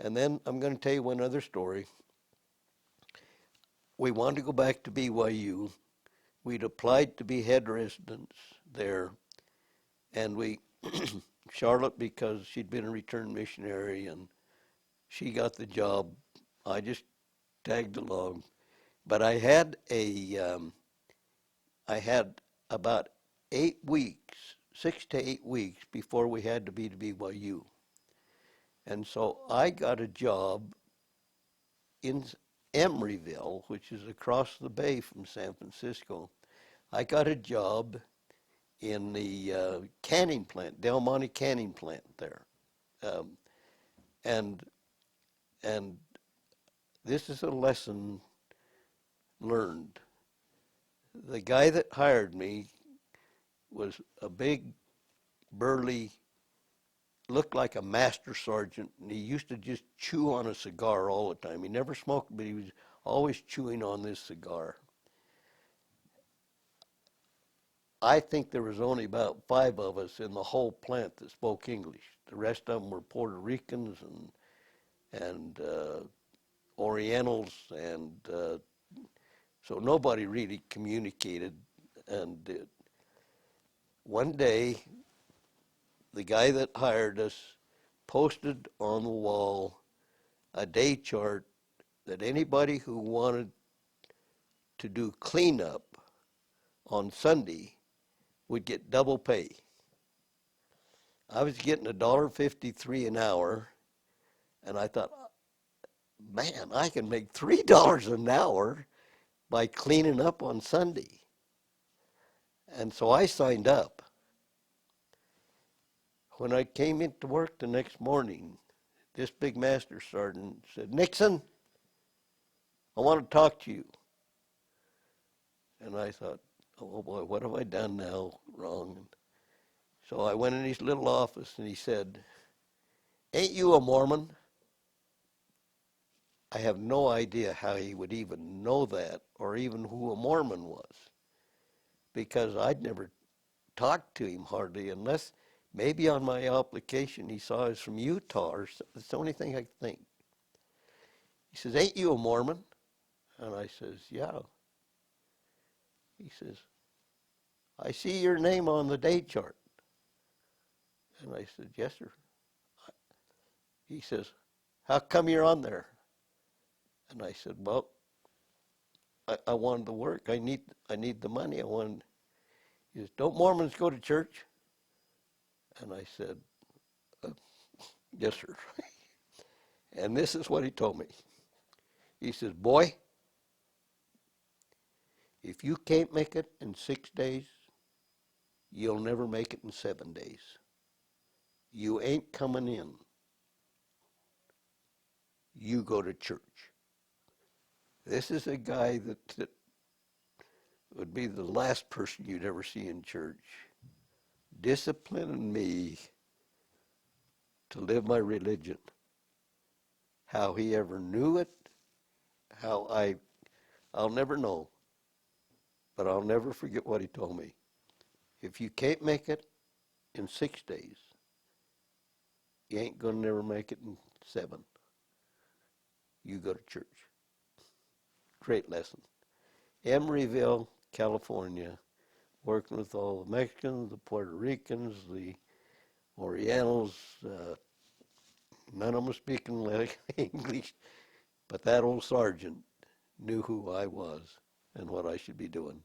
And then I'm going to tell you one other story. We wanted to go back to BYU. We'd applied to be head residents there, and Charlotte, because she'd been a returned missionary, and she got the job. I just tagged along. But I had about 8 weeks, 6 to 8 weeks before we had to be to BYU. And so I got a job in Emeryville, which is across the bay from San Francisco. I got a job in the canning plant, Del Monte canning plant there. Um, and and this is a lesson learned. The guy that hired me was a big, burly, looked like a master sergeant, and he used to just chew on a cigar all the time. He never smoked, but he was always chewing on this cigar. I think there was only about 5 of us in the whole plant that spoke English. The rest of them were Puerto Ricans and Orientals, and so nobody really communicated. And one day, the guy that hired us posted on the wall a day chart that anybody who wanted to do cleanup on Sunday would get double pay. I was getting $1.53 an hour, and I thought, man, I can make $3 an hour by cleaning up on Sunday. And so I signed up. When I came into work the next morning, this big master sergeant said, "Nixon, I want to talk to you." And I thought, oh boy, what have I done now wrong? So I went in his little office and he said, "Ain't you a Mormon?" I have no idea how he would even know that or even who a Mormon was, because I'd never talked to him hardly, unless maybe on my application he saw I was from Utah, or that's the only thing I could think. He says, "Ain't you a Mormon?" And I says, "Yeah." He says, "I see your name on the day chart." And I said, "Yes, sir." He says, "How come you're on there?" And I said, "Well, I wanted to work. I need the money. I wanted." He says, "Don't Mormons go to church?" And I said, uh, "Yes, sir." And this is what he told me. He says, "Boy, if you can't make it in 6 days, you'll never make it in 7 days. You ain't coming in. You go to church." This is a guy that would be the last person you'd ever see in church, disciplining me to live my religion. How he ever knew it, I'll never know, but I'll never forget what he told me. If you can't make it in 6 days, you ain't gonna never make it in 7. You go to church. Great lesson. Emeryville, California, working with all the Mexicans, the Puerto Ricans, the Orientals. None of them speaking like English, but that old sergeant knew who I was and what I should be doing.